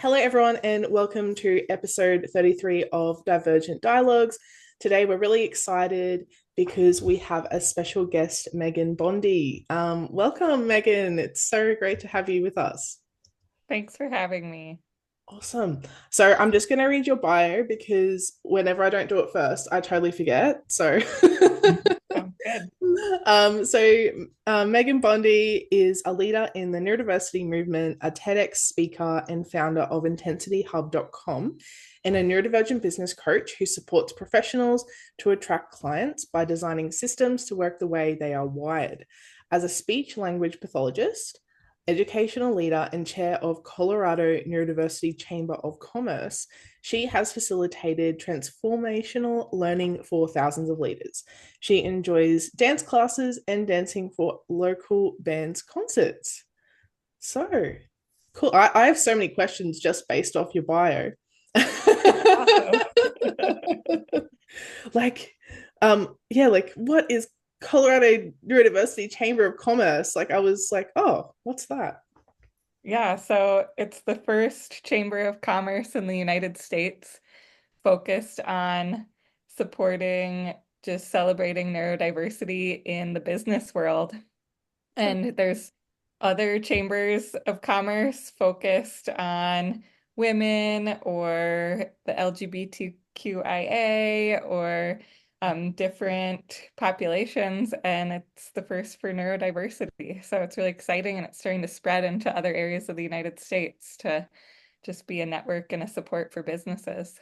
Hello, everyone, and welcome to episode 33 of Divergent Dialogues. Today, we're really excited because we have a special guest, Meghan Bonde. Welcome, Meghan. It's so great to have you with us. Thanks for having me. Awesome. So, I'm just going to read your bio because whenever I don't do it first, I totally forget. So, Sounds good. Meghan Bonde is a leader in the neurodiversity movement, a TEDx speaker, and founder of IntensityHub.com, and a neurodivergent business coach who supports professionals to attract clients by designing systems to work the way they are wired. As a speech language pathologist, educational leader, and chair of Colorado Neurodiversity Chamber of Commerce, she has facilitated transformational learning for thousands of leaders. She enjoys dance classes and dancing for local bands concerts. So cool. I have so many questions just based off your bio. Awesome. like, yeah, like what is Colorado University Chamber of Commerce? Like, I was like, oh, what's that? Yeah, so it's the first Chamber of Commerce in the United States focused on supporting just celebrating neurodiversity in the business world. And there's other chambers of commerce focused on women or the LGBTQIA or different populations. And it's the first for neurodiversity. So it's really exciting and it's starting to spread into other areas of the United States to just be a network and a support for businesses.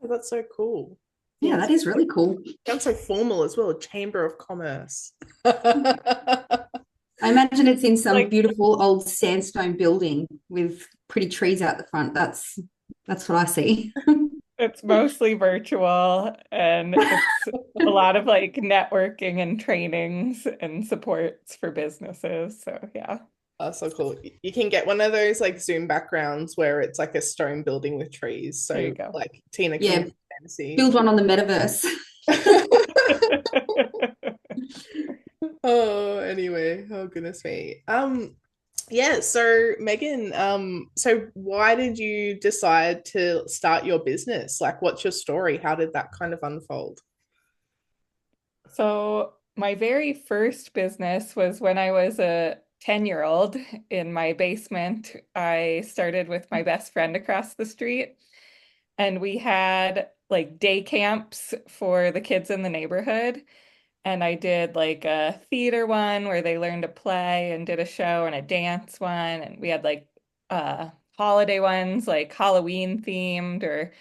That's so cool. Yeah, Yes. that is really cool. Sounds so formal as well, a Chamber of Commerce. I imagine it's in some Like beautiful old sandstone building with pretty trees out the front. That's what I see. it's mostly virtual and it's a lot of like networking and trainings and supports for businesses. So yeah, That's so cool. You can get one of those like Zoom backgrounds where it's like a stone building with trees. there So you go. like Teena can Yeah, look fancy. build one on the metaverse. Oh, anyway. Oh goodness me. Yeah, so Meghan, so why did you decide to start your business? Like what's your story? How did that kind of unfold? So my very first business was when I was a 10-year-old in my basement. I started with my best friend across the street, and we had like day camps for the kids in the neighborhood. And I did like a theater one where they learned to play and did a show and a dance one. And we had like holiday ones, like Halloween themed or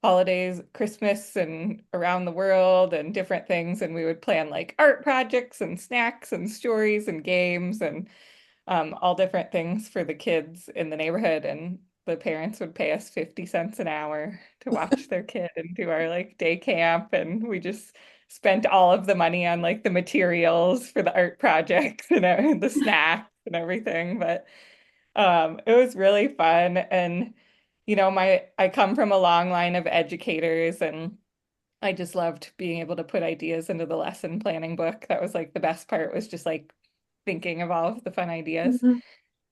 holidays, Christmas and around the world and different things. And we would plan like art projects and snacks and stories and games and all different things for the kids in the neighborhood. And the parents would pay us 50 cents an hour to watch their kid and do our like day camp. And we just spent all of the money on like the materials for the art projects and the snacks and everything. But it was really fun. And, I come from a long line of educators and I just loved being able to put ideas into the lesson planning book. That was like the best part was just like thinking of all of the fun ideas Mhm.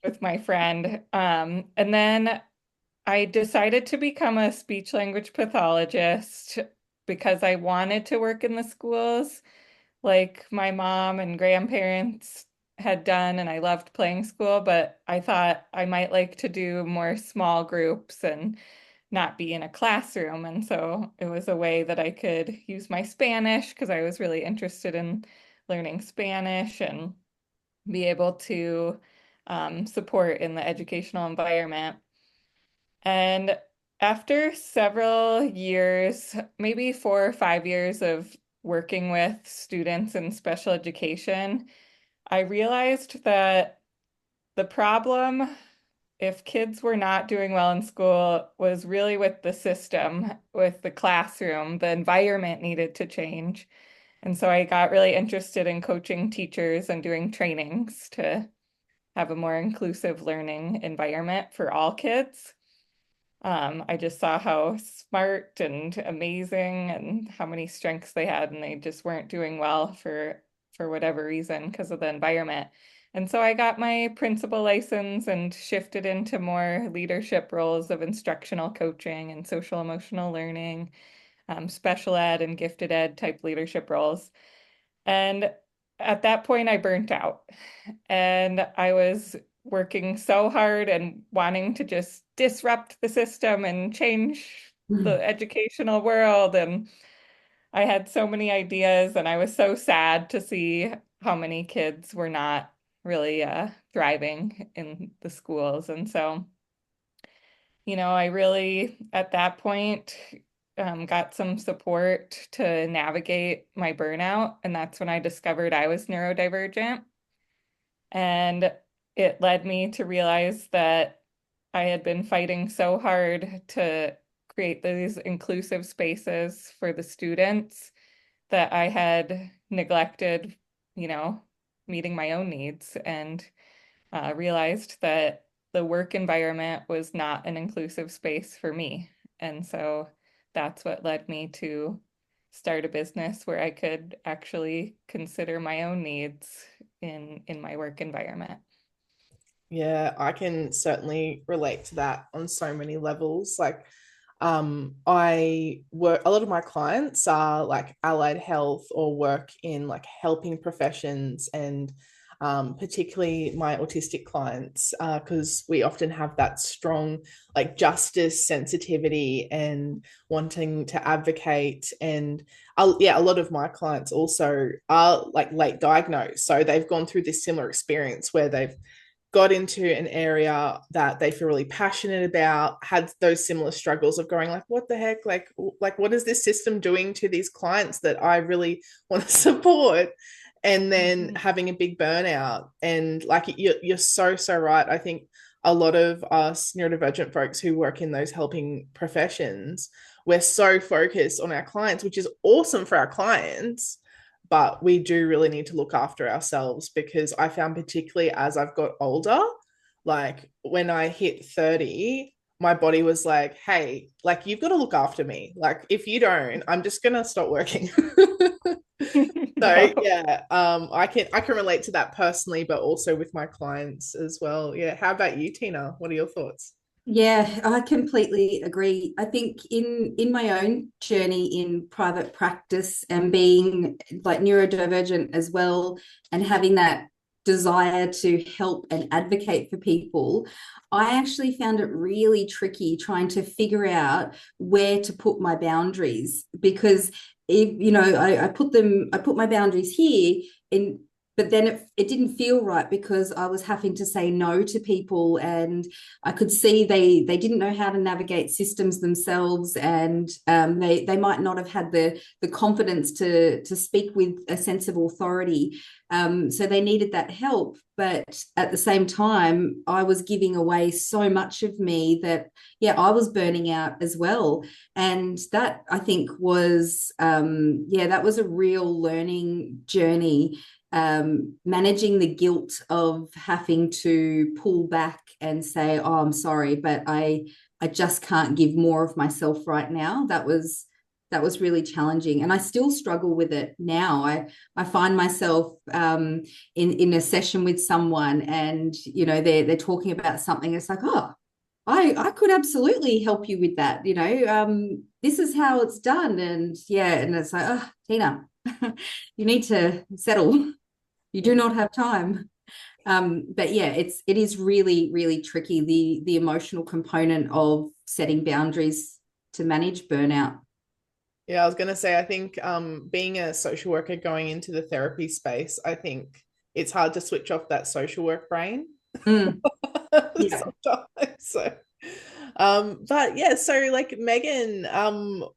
with my friend. And then I decided to become a speech language pathologist because I wanted to work in the schools like my mom and grandparents had done, and I loved playing school, but I thought I might like to do more small groups and not be in a classroom. And so it was a way that I could use my Spanish because I was really interested in learning Spanish and be able to support in the educational environment. And after several years, maybe 4 or 5 years of working with students in special education, I realized that the problem, if kids were not doing well in school, was really with the system, with the classroom. The environment needed to change. And so I got really interested in coaching teachers and doing trainings to have a more inclusive learning environment for all kids. I just saw how smart and amazing and how many strengths they had, and they just weren't doing well for whatever reason because of the environment. And so I got my principal license and shifted into more leadership roles of instructional coaching and social emotional learning, special ed and gifted ed type leadership roles. And at that point, I burnt out. And I was working so hard and wanting to just disrupt the system and change the educational world. And I had so many ideas, and I was so sad to see how many kids were not really thriving in the schools. And so, I really, at that point, got some support to navigate my burnout. And that's when I discovered I was neurodivergent. And it led me to realize that I had been fighting so hard to create these inclusive spaces for the students that I had neglected, you know, meeting my own needs, and realized that the work environment was not an inclusive space for me. And so that's what led me to start a business where I could actually consider my own needs in my work environment. Yeah, I can certainly relate to that on so many levels. Like, I work, a lot of my clients are like allied health or work in like helping professions, and particularly my autistic clients, because we often have that strong like justice sensitivity and wanting to advocate. And yeah, a lot of my clients also are like late diagnosed, so they've gone through this similar experience where they've got into an area that they feel really passionate about, had those similar struggles of going like, what the heck, like what is this system doing to these clients that I really want to support? And then having a big burnout. And like you're so right. I think a lot of us neurodivergent folks who work in those helping professions, we're so focused on our clients, which is awesome for our clients, but we do really need to look after ourselves, because I found, particularly as I've got older, like when I hit 30, my body was like, hey, like you've got to look after me. Like if you don't, I'm just gonna stop working. So No. yeah, I can relate to that personally, but also with my clients as well. Yeah. How about you, Teena? What are your thoughts? Yeah, I completely agree. I think in my own journey in private practice and being like neurodivergent as well, and having that desire to help and advocate for people, I actually found it really tricky trying to figure out where to put my boundaries, because if I put my boundaries here in, but then it didn't feel right because I was having to say no to people, and I could see they didn't know how to navigate systems themselves, and they might not have had the confidence to speak with a sense of authority. So they needed that help, but at the same time, I was giving away so much of me that yeah, I was burning out as well, and that I think was that was a real learning journey, managing the guilt of having to pull back and say, "Oh, I'm sorry, but I just can't give more of myself right now." That was really challenging, and I still struggle with it now. I find myself in a session with someone, and they're talking about something. It's like, oh, I could absolutely help you with that. This is how it's done, and yeah, and it's like, oh, Teena, you need to settle. You do not have time. But yeah, it is really, really tricky, the emotional component of setting boundaries to manage burnout. Yeah, I was gonna say, I think being a social worker going into the therapy space, I think it's hard to switch off that social work brain Mm, yeah. sometimes. So but yeah, so like Megan,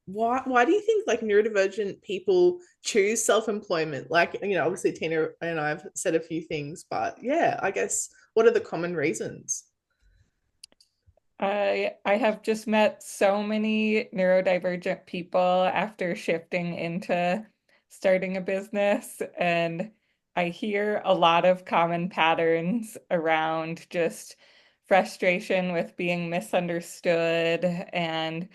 why do you think like neurodivergent people choose self-employment? Like, obviously Tina and I've said a few things, but yeah, I guess what are the common reasons? I have just met so many neurodivergent people after shifting into starting a business, and I hear a lot of common patterns around just frustration with being misunderstood and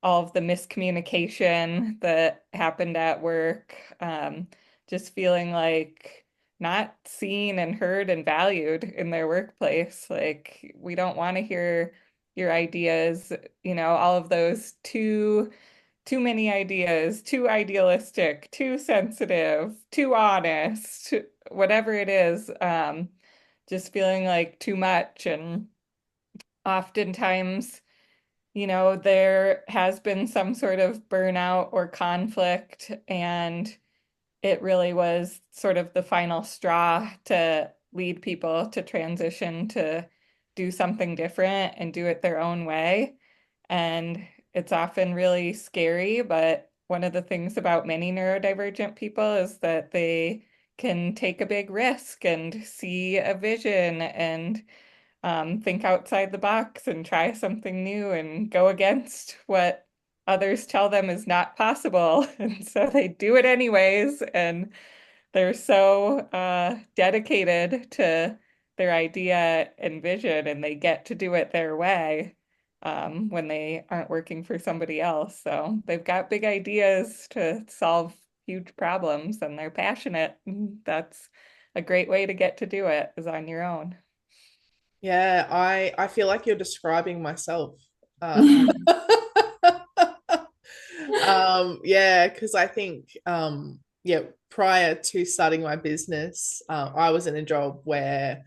all of the miscommunication that happened at work. Just feeling like not seen and heard and valued in their workplace. Like, we don't want to hear your ideas, all of those too many ideas, too idealistic, too sensitive, too honest, whatever it is, just feeling like too much. And oftentimes, there has been some sort of burnout or conflict, and it really was sort of the final straw to lead people to transition to do something different and do it their own way. And it's often really scary, but one of the things about many neurodivergent people is that they can take a big risk and see a vision and think outside the box and try something new and go against what others tell them is not possible. And so they do it anyways, and they're so dedicated to their idea and vision, and they get to do it their way when they aren't working for somebody else. So they've got big ideas to solve huge problems, and they're passionate. That's a great way to get to do it, is on your own. Yeah, I feel like you're describing myself. Yeah, because I think yeah, prior to starting my business, I was in a job where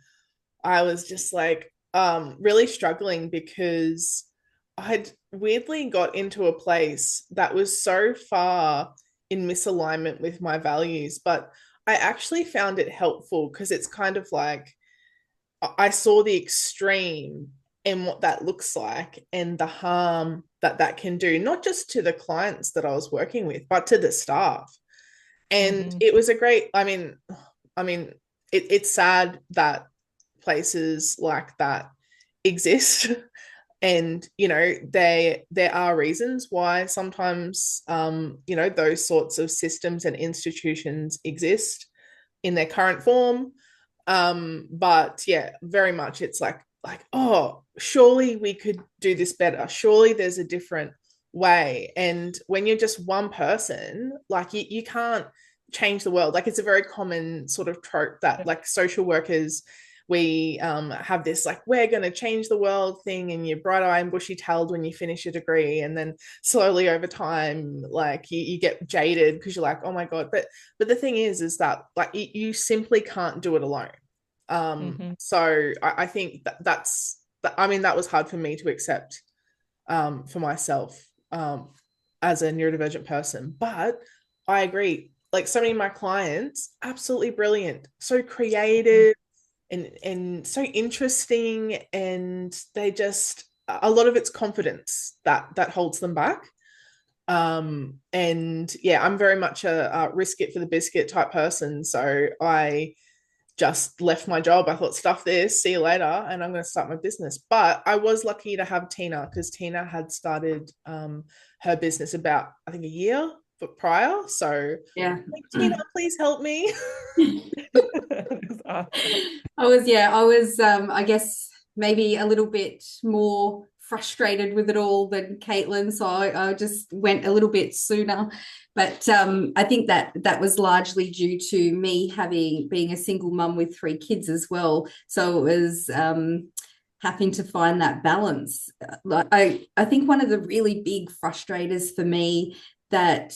I was just like really struggling because I'd weirdly got into a place that was so far in misalignment with my values, but I actually found it helpful because it's kind of like I saw the extreme and what that looks like and the harm that that can do, not just to the clients that I was working with, but to the staff. And Mhm. it was a great, it's sad that places like that exist. And there are reasons why sometimes those sorts of systems and institutions exist in their current form. But yeah, very much it's like, oh, surely we could do this better. Surely there's a different way. And when you're just one person, like you can't change the world. Like it's a very common sort of trope that like social workers, we have this like we're going to change the world thing, and you're bright-eyed and bushy-tailed when you finish your degree, and then slowly over time like you get jaded because you're like, oh my god. But the thing is that like you simply can't do it alone. Mhm. So I think that was hard for me to accept for myself as a neurodivergent person. But I agree. Like so many of my clients, absolutely brilliant, so creative and so interesting, and they just a lot of it's confidence that holds them back. And yeah, I'm very much a risk it for the biscuit type person. So I just left my job. I thought, stuff this, see you later, and I'm going to start my business. But I was lucky to have Teena because Teena had started her business about, I think, a year prior. So, Yeah. like, Teena, please help me. That's awesome. I guess maybe a little bit more frustrated with it all than Caitlin, so I just went a little bit sooner. But I think that was largely due to me being a single mum with 3 kids as well. So it was having to find that balance. I think one of the really big frustrators for me that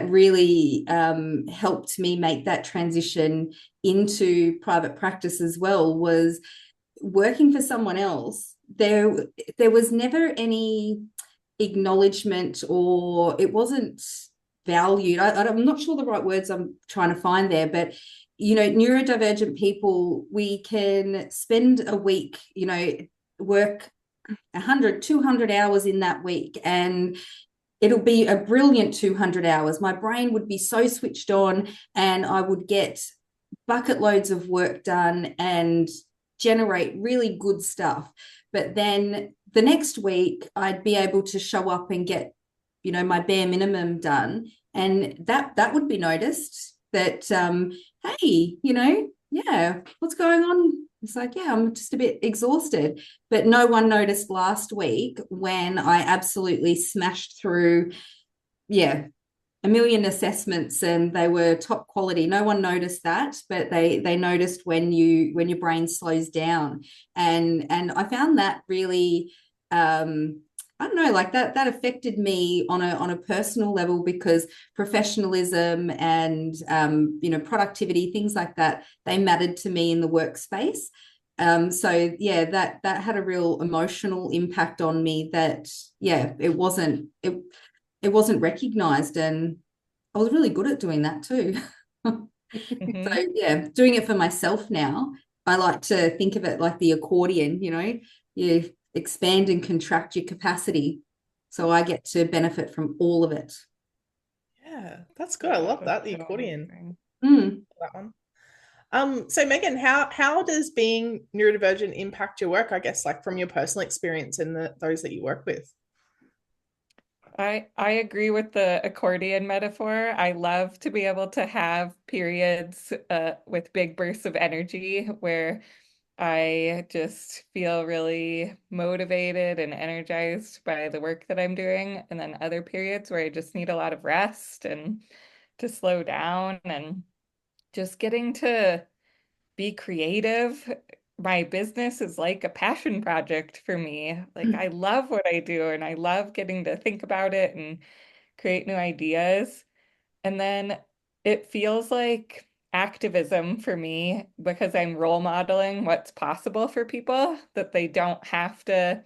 really helped me make that transition into private practice as well was working for someone else. There was never any acknowledgement, or it wasn't valued. I'm not sure the right words I'm trying to find there, but neurodivergent people, we can spend a week, work 100, 200 hours in that week, and it'll be a brilliant 200 hours. My brain would be so switched on, and I would get bucket loads of work done and generate really good stuff. But then the next week, I'd be able to show up and get, my bare minimum done. And that would be noticed that, hey, yeah, what's going on? It's like, yeah, I'm just a bit exhausted. But no one noticed last week when I absolutely smashed through, yeah, a million assessments and they were top quality. No one noticed that, but they noticed when your brain slows down. And I found that really I don't know, like that affected me on a personal level, because professionalism and productivity, things like that, they mattered to me in the workspace. So yeah, that had a real emotional impact on me. That yeah, it wasn't recognized, and I was really good at doing that too. Mhm. So yeah, doing it for myself now, I like to think of it like the accordion, you expand and contract your capacity. So I get to benefit from all of it. Yeah, that's good. I Yeah, love that, that's the so accordion. amazing. Mm. That one. So Megan, how does being neurodivergent impact your work, I guess, like from your personal experience and those that you work with? I agree with the accordion metaphor. I love to be able to have periods with big bursts of energy where I just feel really motivated and energized by the work that I'm doing, and then other periods where I just need a lot of rest and to slow down, and just getting to be creative. My business is like a passion project for me. Like I love what I do and I love getting to think about it and create new ideas. And then it feels like activism for me because I'm role modeling what's possible for people, that they don't have to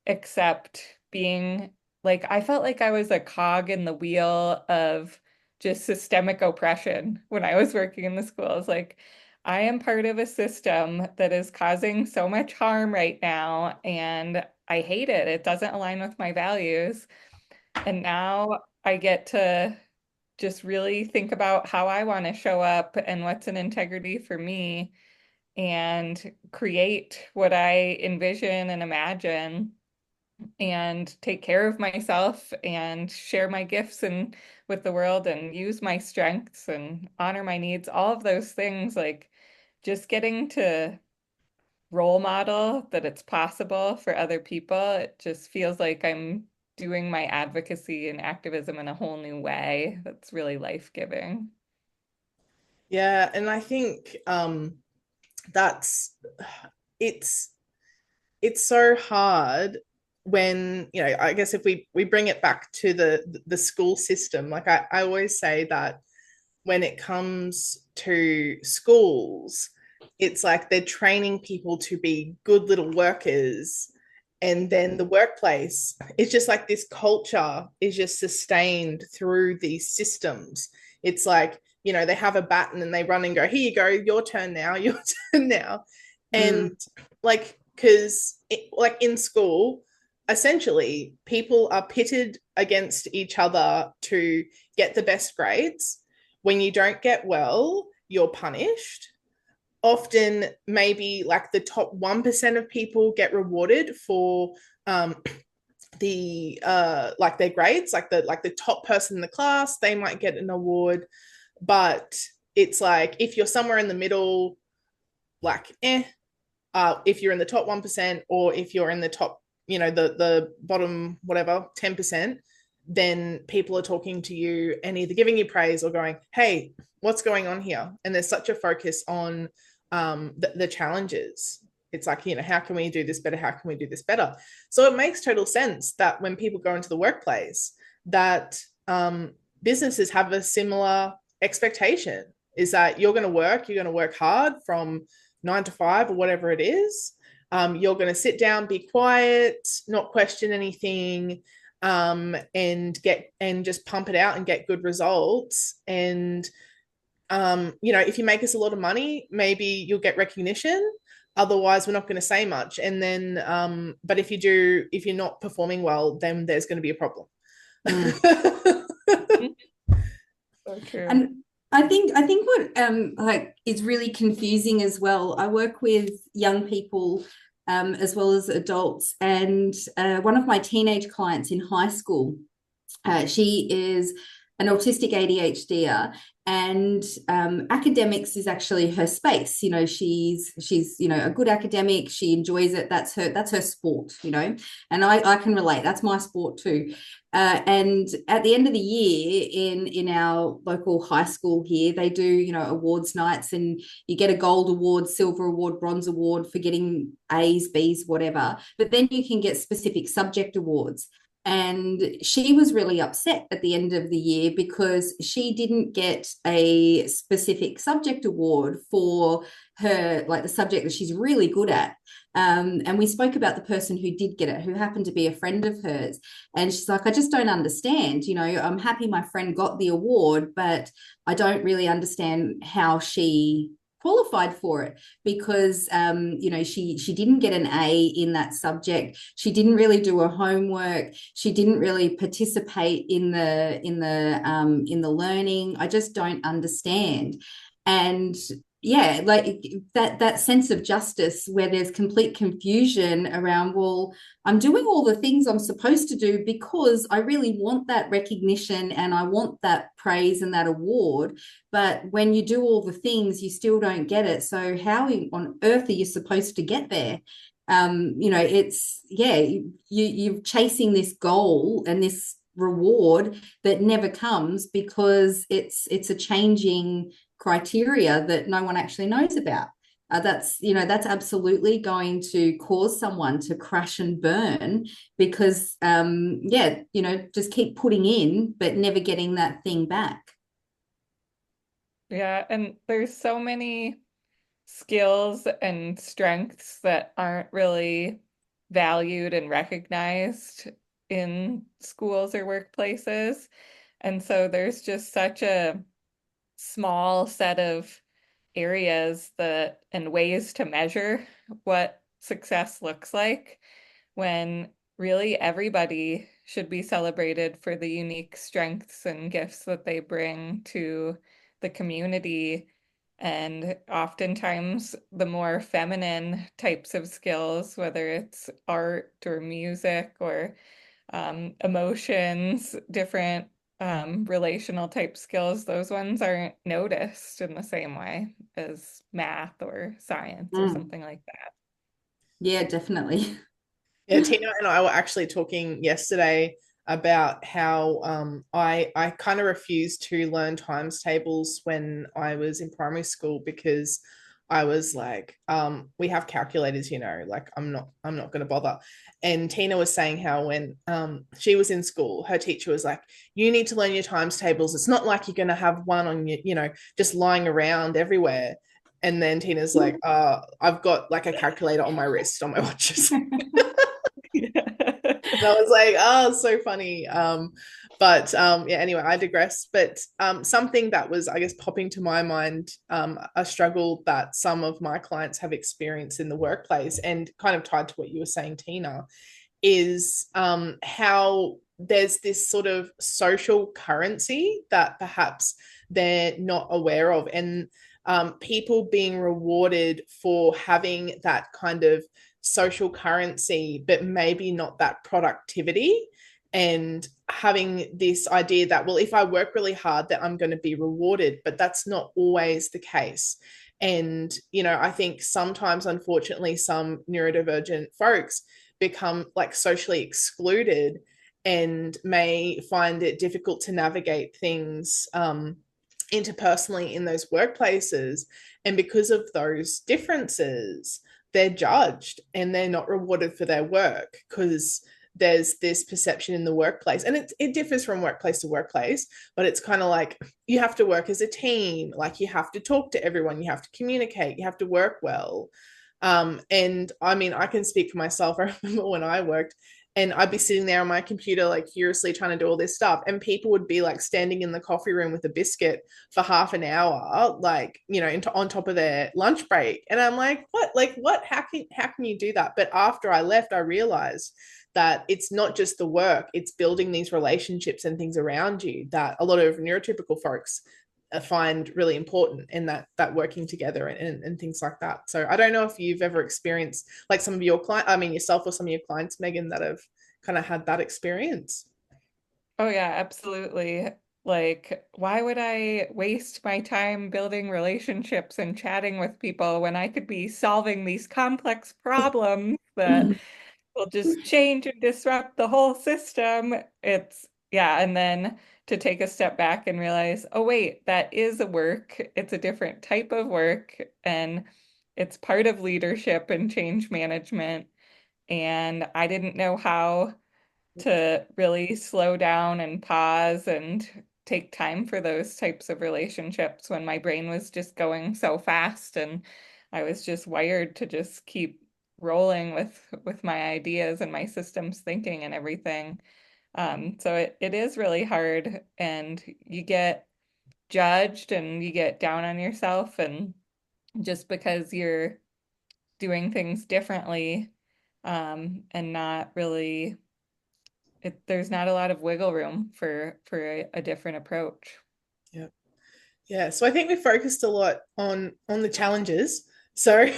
accept being like, I felt like I was a cog in the wheel of just systemic oppression when I was working in the schools. Like, I am part of a system that is causing so much harm right now, and I hate it. It doesn't align with my values. And now I get to just really think about how I want to show up and what's an integrity for me, and create what I envision and imagine, and take care of myself and share my gifts and with the world, and use my strengths and honor my needs, all of those things. Like just getting to role model that it's possible for other people, it just feels like I'm doing my advocacy and activism in a whole new way. That's really life-giving. Yeah, and I think that's it's it's so hard when, I guess if we bring it back to the school system, like I always say that when it comes to schools, it's like they're training people to be good little workers. And then the workplace, it's just like this culture is just sustained through these systems. It's like, they have a baton and they run and go, here you go, your turn now, your turn now. And Mm. like, because like in school, essentially people are pitted against each other to get the best grades. When you don't get well, you're punished. Often, maybe like the top 1% of people get rewarded for the like their grades, like the top person in the class, they might get an award. But it's like if you're somewhere in the middle, like if you're in the top 1%, or if you're in the top, the bottom whatever 10%, then people are talking to you and either giving you praise or going, hey, what's going on here? And there's such a focus on the challenges. It's like, how can we do this better? How can we do this better? So it makes total sense that when people go into the workplace, that businesses have a similar expectation, is that you're going to work hard from 9 to 5 or whatever it is. You're going to sit down, be quiet, not question anything, and just pump it out and get good results. And if you make us a lot of money, maybe you'll get recognition. Otherwise, we're not going to say much. And then, but if you're not performing well, then there's going to be a problem. Mm. So true. And I think what like is really confusing as well. I work with young people as well as adults, and one of my teenage clients in high school, she is an autistic ADHDer, and academics is actually her space. You know, she's a good academic. She enjoys it. That's her sport. You know, and I can relate. That's my sport too. And at the end of the year in our local high school here, they do, awards nights, and you get a gold award, silver award, bronze award for getting A's, B's, whatever. But then you can get specific subject awards. And she was really upset at the end of the year because she didn't get a specific subject award for her, like the subject that she's really good at. And we spoke about the person who did get it, who happened to be a friend of hers. And she's like, I just don't understand. I'm happy my friend got the award, but I don't really understand how she qualified for it, because she didn't get an A in that subject. She didn't really do her homework. She didn't really participate in the learning. I just don't understand. And yeah, like that sense of justice where there's complete confusion around, well, I'm doing all the things I'm supposed to do because I really want that recognition and I want that praise and that award. But when you do all the things, you still don't get it. So how on earth are you supposed to get there? It's, yeah, you're chasing this goal and this reward that never comes because it's a changing criteria that no one actually knows about. That's absolutely going to cause someone to crash and burn because just keep putting in but never getting that thing back. Yeah, and there's so many skills and strengths that aren't really valued and recognized in schools or workplaces. And so there's just such a small set of areas and ways to measure what success looks like, when really everybody should be celebrated for the unique strengths and gifts that they bring to the community. And oftentimes the more feminine types of skills, whether it's art or music or emotions, different relational type skills, those ones aren't noticed in the same way as math or science or something like that. Yeah, definitely. Yeah, Tina and I were actually talking yesterday about how I kind of refused to learn times tables when I was in primary school because I was like, we have calculators, like I'm not going to bother. And Tina was saying how when she was in school, her teacher was like, you need to learn your times tables. It's not like you're going to have one on your, just lying around everywhere. And then Tina's like, I've got like a calculator on my wrist on my watches. And I was like, oh, so funny. Yeah, anyway, I digress. But something that was, I guess, popping to my mind, a struggle that some of my clients have experienced in the workplace, and kind of tied to what you were saying, Tina, is how there's this sort of social currency that perhaps they're not aware of. And people being rewarded for having that kind of social currency, but maybe not that productivity, and having this idea that, well, if I work really hard, that I'm going to be rewarded, but that's not always the case. And, I think sometimes, unfortunately, some neurodivergent folks become like socially excluded and may find it difficult to navigate things interpersonally in those workplaces. And because of those differences, they're judged and they're not rewarded for their work because there's this perception in the workplace, and it differs from workplace to workplace, but it's kind of like you have to work as a team, like you have to talk to everyone, you have to communicate, you have to work well. And I mean, I can speak for myself. I remember when I worked and I'd be sitting there on my computer, like furiously trying to do all this stuff. And people would be like standing in the coffee room with a biscuit for half an hour, like, on top of their lunch break. And I'm like, what, how can you do that? But after I left, I realized that it's not just the work, it's building these relationships and things around you that a lot of neurotypical folks find really important, and that working together and things like that. So I don't know if you've ever experienced like some of your yourself or some of your clients, Meghan, that have kind of had that experience. Oh yeah, absolutely. Like, why would I waste my time building relationships and chatting with people when I could be solving these complex problems that will just change and disrupt the whole system? Yeah. And then to take a step back and realize, oh, wait, that is a work. It's a different type of work. And it's part of leadership and change management. And I didn't know how to really slow down and pause and take time for those types of relationships when my brain was just going so fast and I was just wired to just keep rolling with my ideas and my systems thinking and everything. So it is really hard and you get judged and you get down on yourself and just because you're doing things differently and not really there's not a lot of wiggle room for a different approach. Yeah. Yeah. So I think we focused a lot on the challenges. So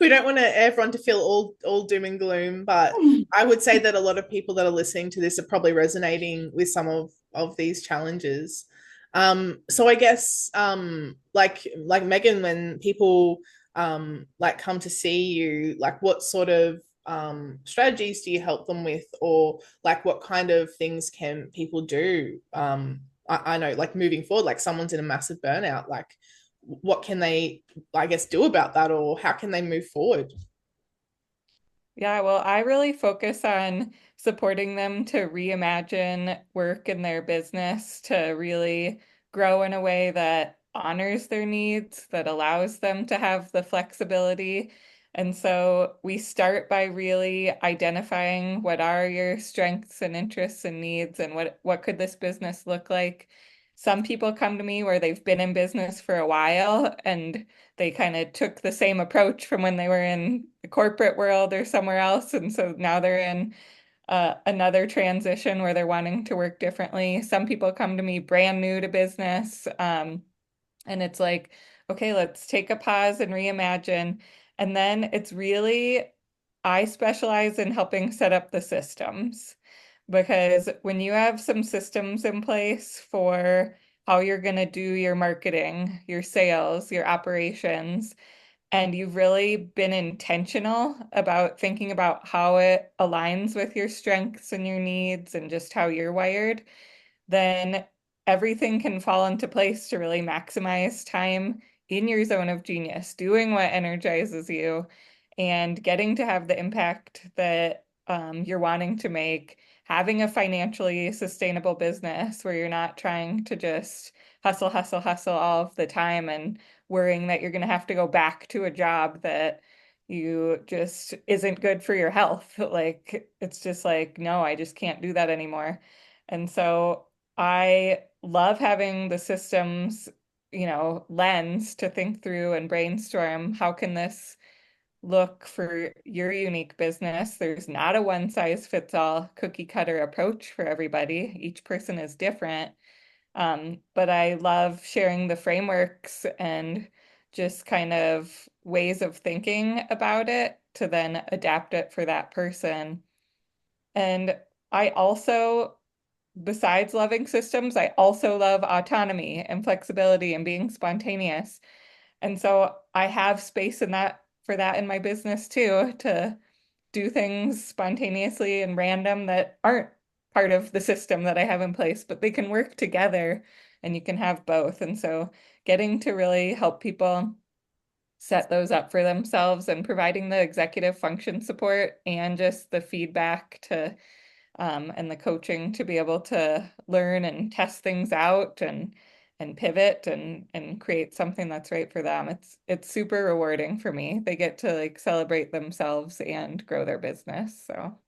we don't want everyone to feel all doom and gloom, but I would say that a lot of people that are listening to this are probably resonating with some of these challenges. So I guess like Meghan, when people like come to see you, like what sort of strategies do you help them with, or like what kind of things can people do? I know, like moving forward, like someone's in a massive burnout, like what can they, I guess, do about that, or how can they move forward? Yeah, well, I really focus on supporting them to reimagine work in their business to really grow in a way that honors their needs, that allows them to have the flexibility. And so we start by really identifying what are your strengths and interests and needs and what could this business look like. Some people come to me where they've been in business for a while and they kind of took the same approach from when they were in the corporate world or somewhere else. And so now they're in another transition where they're wanting to work differently. Some people come to me brand new to business. And it's like, okay, let's take a pause and reimagine. And then it's really, I specialize in helping set up the systems because when you have some systems in place for how you're going to do your marketing, your sales, your operations, and you've really been intentional about thinking about how it aligns with your strengths and your needs and just how you're wired, then everything can fall into place to really maximize time in your zone of genius, doing what energizes you and getting to have the impact that you're wanting to make, having a financially sustainable business where you're not trying to just hustle, hustle, hustle all of the time and worrying that you're going to have to go back to a job that you just isn't good for your health. Like, it's just like, no, I just can't do that anymore. And so I love having the systems, lens to think through and brainstorm how can this look for your unique business. There's not a one size fits all cookie cutter approach for everybody. Each person is different. But I love sharing the frameworks and just kind of ways of thinking about it to then adapt it for that person. And I also besides loving systems, I also love autonomy and flexibility and being spontaneous. And so I have space in that for that in my business too, to do things spontaneously and random that aren't part of the system that I have in place, but they can work together and you can have both. And so getting to really help people set those up for themselves and providing the executive function support and just the feedback to and the coaching to be able to learn and test things out and pivot and create something that's right for them. It's super rewarding for me. They get to like celebrate themselves and grow their business. So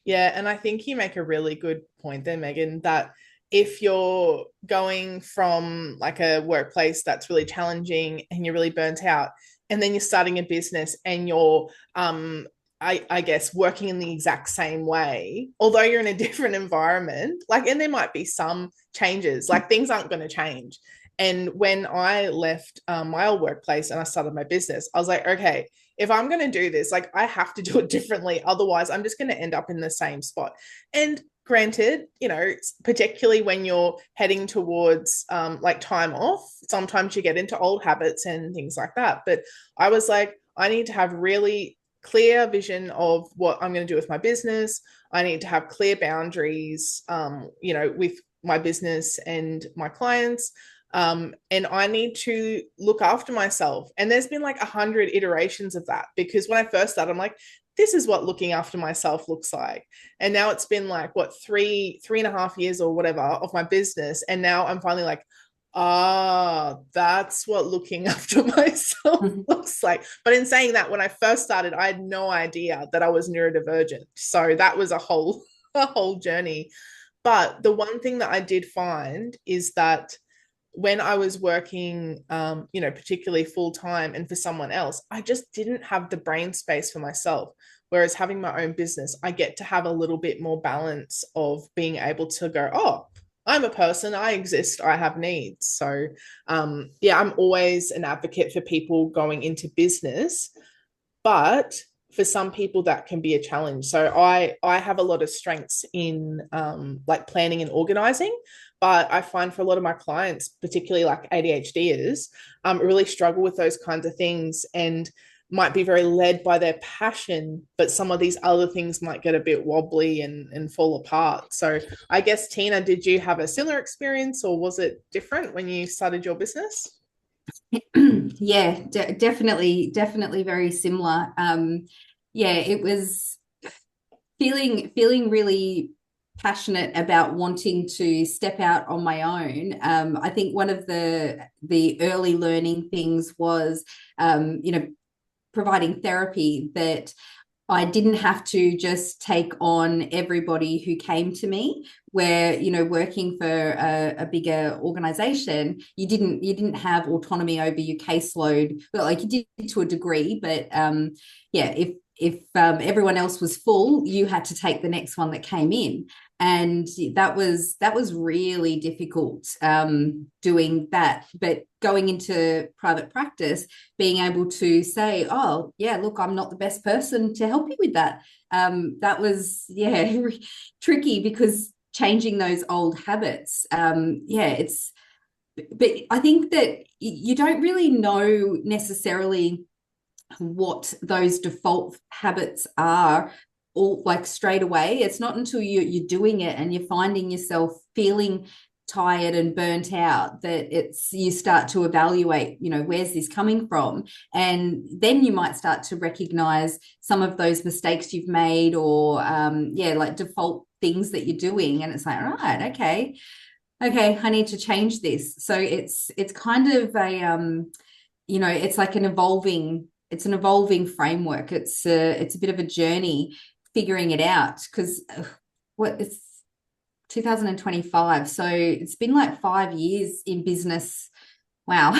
Yeah, and I think you make a really good point there, Meghan, that if you're going from like a workplace that's really challenging and you're really burnt out, and then you're starting a business and you're I guess working in the exact same way, although you're in a different environment, like, and there might be some changes, like things aren't going to change. And when I left my old workplace and I started my business, I was like, okay, if I'm going to do this, like I have to do it differently. Otherwise, I'm just going to end up in the same spot. And granted, particularly when you're heading towards like time off, sometimes you get into old habits and things like that. But I was like, I need to have really clear vision of what I'm going to do with my business. I need to have clear boundaries, with my business and my clients. And I need to look after myself. And there's been like 100 iterations of that, because when I first started, I'm like, this is what looking after myself looks like. And now it's been like, what, three and a half years or whatever of my business. And now I'm finally like, that's what looking after myself looks like. But in saying that, when I first started, I had no idea that I was neurodivergent. So that was a whole journey. But the one thing that I did find is that when I was working, particularly full time and for someone else, I just didn't have the brain space for myself. Whereas having my own business, I get to have a little bit more balance of being able to go, oh, I'm a person, I exist, I have needs. So, I'm always an advocate for people going into business, but for some people that can be a challenge. So I have a lot of strengths in like planning and organizing, but I find for a lot of my clients, particularly like ADHDers, really struggle with those kinds of things and might be very led by their passion, but some of these other things might get a bit wobbly and fall apart. So I guess, Teena, did you have a similar experience, or was it different when you started your business? Yeah, definitely very similar. It was feeling really passionate about wanting to step out on my own. I think one of the early learning things was, providing therapy, that I didn't have to just take on everybody who came to me. Where, working for a bigger organization, you didn't have autonomy over your caseload. Well, like you did to a degree, but if everyone else was full, you had to take the next one that came in. And that was really difficult, doing that. But going into private practice, being able to say, oh yeah, look, I'm not the best person to help you with that. That was tricky, because changing those old habits, it's, but I think that you don't really know necessarily what those default habits are all like straight away. It's not until you're doing it and you're finding yourself feeling tired and burnt out that you start to evaluate, where's this coming from? And then you might start to recognize some of those mistakes you've made, or like default things that you're doing. And it's like, right, okay, I need to change this. So it's kind of a it's like an evolving framework. It's a bit of a journey figuring it out, because it's 2025, so it's been like 5 years in business. Wow.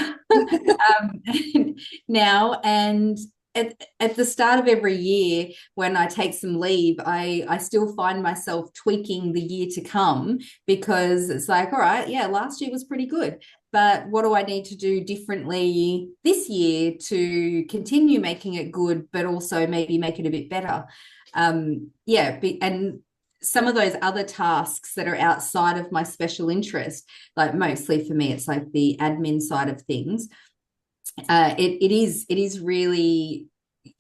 Now, and at the start of every year, when I take some leave, I still find myself tweaking the year to come, because it's like, all right, yeah, last year was pretty good, but what do I need to do differently this year to continue making it good, but also maybe make it a bit better? And some of those other tasks that are outside of my special interest, like mostly for me, it's like the admin side of things. It is really,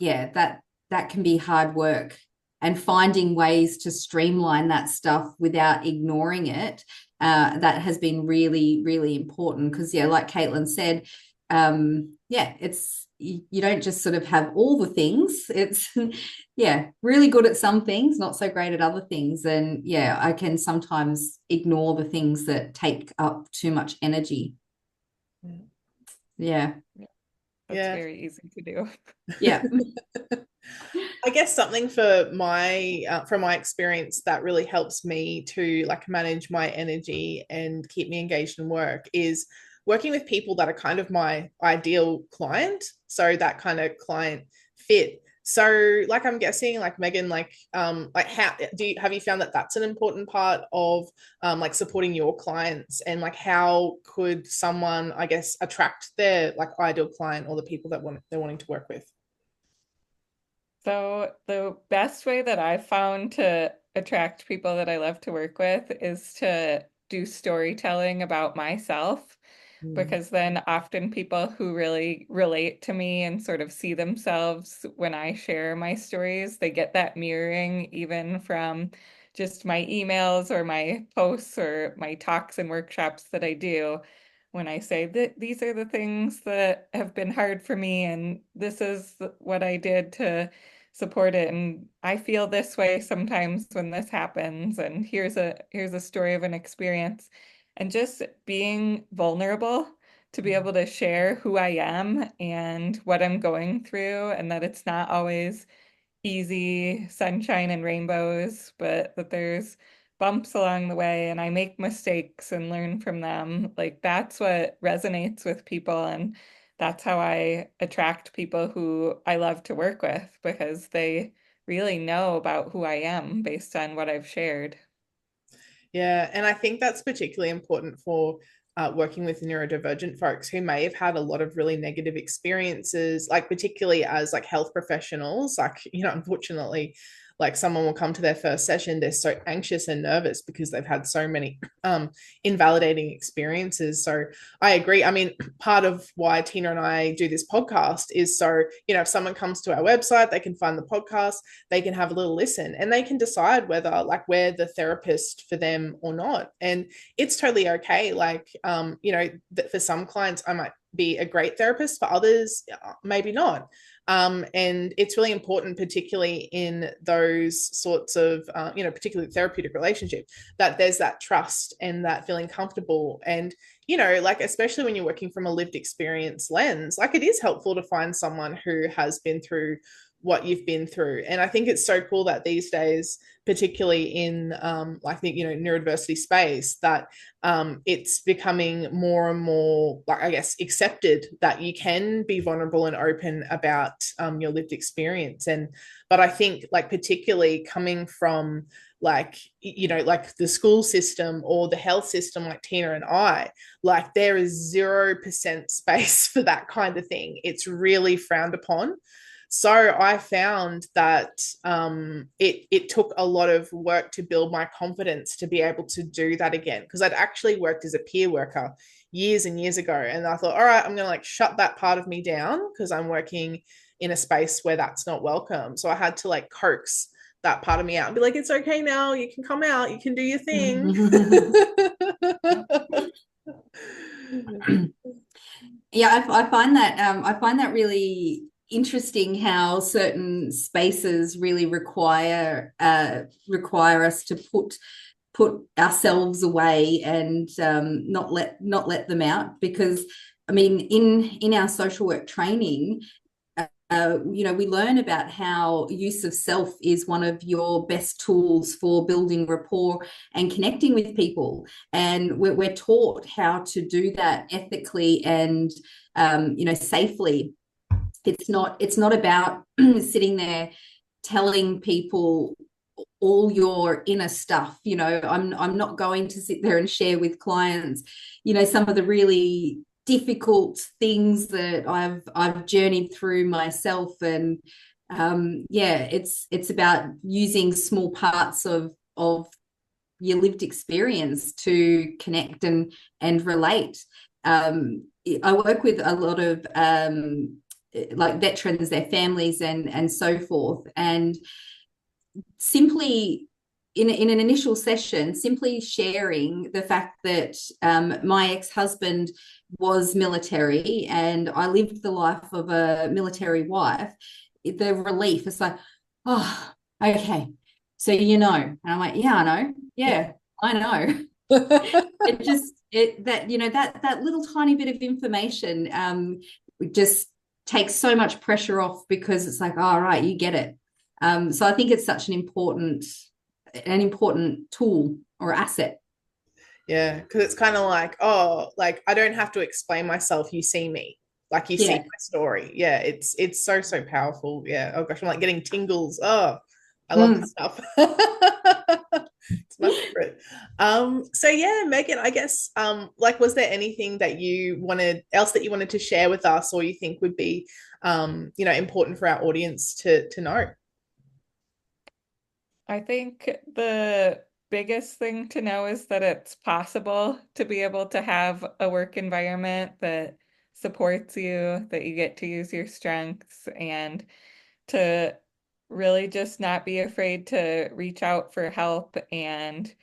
that can be hard work, and finding ways to streamline that stuff without ignoring it. That has been really, really important, because like Caitlin said, it's, you don't just sort of have all the things. It's really good at some things, not so great at other things. And I can sometimes ignore the things that take up too much energy. That's very easy to do. I guess something from my experience that really helps me to like manage my energy and keep me engaged in work is working with people that are kind of my ideal client. So that kind of client fit. So like, I'm guessing like Meghan, like how have you found that that's an important part of like supporting your clients, and like how could someone, I guess, attract their like ideal client, or the people that they're wanting to work with? So the best way that I've found to attract people that I love to work with is to do storytelling about myself, Mm. because then often people who really relate to me and sort of see themselves when I share my stories, they get that mirroring even from just my emails or my posts or my talks and workshops that I do, when I say that these are the things that have been hard for me and this is what I did to support it, and I feel this way sometimes when this happens, and here's a story of an experience, and just being vulnerable to be able to share who I am and what I'm going through, and that it's not always easy sunshine and rainbows, but that there's bumps along the way and I make mistakes and learn from them. Like that's what resonates with people, and that's how I attract people who I love to work with, because they really know about who I am based on what I've shared. Yeah, and I think that's particularly important for working with neurodivergent folks who may have had a lot of really negative experiences, like particularly as like health professionals. Like, unfortunately, like someone will come to their first session, they're so anxious and nervous because they've had so many invalidating experiences. So I agree. I mean, part of why Teena and I do this podcast is so, if someone comes to our website, they can find the podcast, they can have a little listen, and they can decide whether like we're the therapist for them or not. And it's totally okay. Like, for some clients, I might be a great therapist, for others, maybe not. And it's really important, particularly in those sorts of, particularly therapeutic relationship, that there's that trust and that feeling comfortable. And, like, especially when you're working from a lived experience lens, like it is helpful to find someone who has been through what you've been through. And I think it's so cool that these days, particularly in like the neurodiversity space, that it's becoming more and more, like, I guess, accepted that you can be vulnerable and open about your lived experience. But I think, like, particularly coming from like like the school system or the health system, like Teena and I, like there is 0% space for that kind of thing. It's really frowned upon. So I found that it took a lot of work to build my confidence to be able to do that again, because I'd actually worked as a peer worker years and years ago, and I thought, all right, I'm going to like shut that part of me down because I'm working in a space where that's not welcome. So I had to like coax that part of me out and be like, it's okay now, you can come out, you can do your thing. Yeah, I find that really interesting, how certain spaces really require us to put ourselves away and not let them out. Because I mean, in our social work training, we learn about how use of self is one of your best tools for building rapport and connecting with people. And we're taught how to do that ethically and, safely. It's not about sitting there telling people all your inner stuff. I'm not going to sit there and share with clients, some of the really difficult things that I've journeyed through myself. And it's about using small parts of your lived experience to connect and relate. I work with a lot of like veterans, their families, and so forth. And simply in an initial session, simply sharing the fact that my ex-husband was military and I lived the life of a military wife, the relief is like, oh, okay, so and I'm like, yeah, I know, yeah, I know. That little tiny bit of information just takes so much pressure off, because it's like, all right, you get it. So I think it's such an important tool or asset. Yeah, because it's kind of like, oh, like I don't have to explain myself. You see me, like you see my story. Yeah, it's so powerful. Yeah. Oh gosh, I'm like getting tingles. Oh, I love this stuff. It's my favorite. So yeah, Meghan, I guess like, was there anything that you wanted to share with us, or you think would be important for our audience to know? I think the biggest thing to know is that it's possible to be able to have a work environment that supports you, that you get to use your strengths, and to really just not be afraid to reach out for help and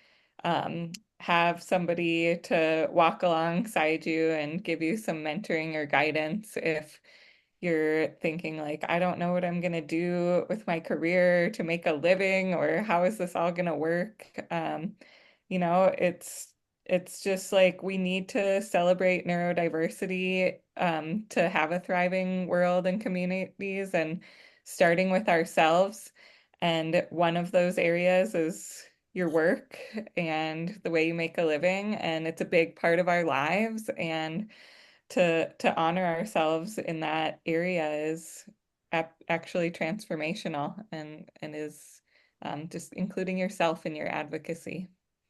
have somebody to walk alongside you and give you some mentoring or guidance if you're thinking like, I don't know what I'm gonna do with my career to make a living, or how is this all gonna work? It's just like we need to celebrate neurodiversity to have a thriving world and communities, and starting with ourselves. And one of those areas is your work and the way you make a living, and it's a big part of our lives. And to honor ourselves in that area is actually transformational, and is just including yourself in your advocacy.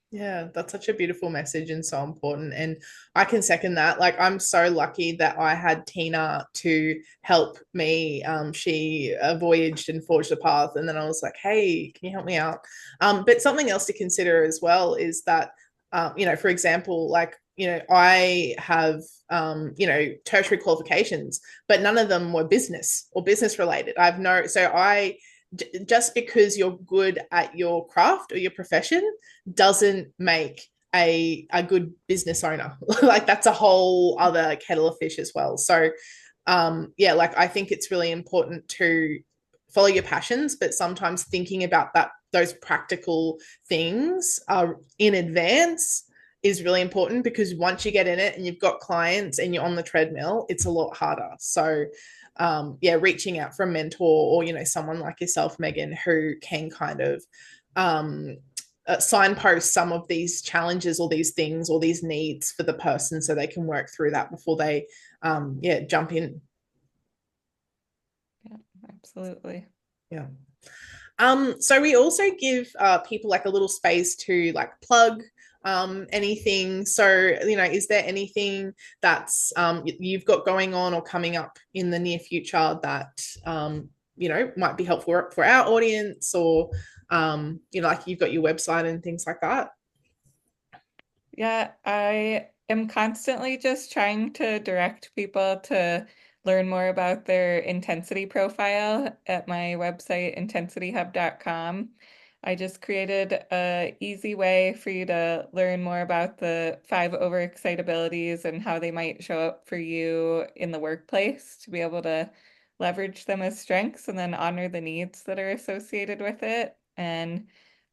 Yeah, that's such a beautiful message and so important. And I can second that. Like, I'm so lucky that I had Teena to help me. She voyaged and forged a path. And then I was like, hey, can you help me out? But something else to consider as well is that, for example, like, I have, tertiary qualifications, but none of them were business or business related. Just because you're good at your craft or your profession doesn't make a good business owner. Like, that's a whole other kettle of fish as well. So like, I think it's really important to follow your passions, but sometimes thinking about those practical things in advance is really important, because once you get in it and you've got clients and you're on the treadmill, it's a lot harder. So reaching out for a mentor, or someone like yourself, Meghan, who can kind of signpost some of these challenges or these things or these needs for the person, so they can work through that before they jump in. Yeah, absolutely. Yeah. So we also give people like a little space to like plug anything. So, is there anything that's you've got going on or coming up in the near future that might be helpful for our audience, or like you've got your website and things like that? Yeah, I am constantly just trying to direct people to learn more about their intensity profile at my website, intensityhub.com. I just created a easy way for you to learn more about the 5 overexcitabilities and how they might show up for you in the workplace, to be able to leverage them as strengths and then honor the needs that are associated with it. And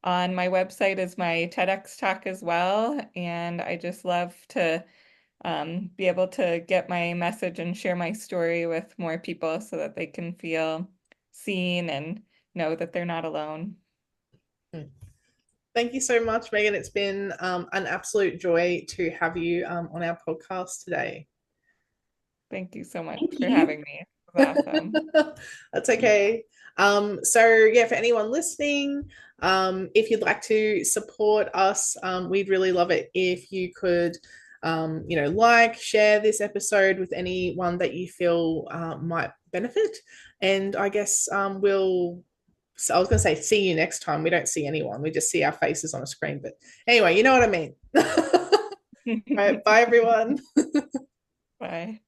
on my website is my TEDx talk as well, and I just love to be able to get my message and share my story with more people so that they can feel seen and know that they're not alone. Thank you so much, Meghan. It's been an absolute joy to have you on our podcast today. Thank you so much Thank for you. having me. It was awesome. That's okay. For anyone listening, if you'd like to support us, we'd really love it if you could, share this episode with anyone that you feel might benefit. And I guess I was going to say, see you next time. We don't see anyone. We just see our faces on a screen. But anyway, you know what I mean. All right. Bye, everyone. Bye.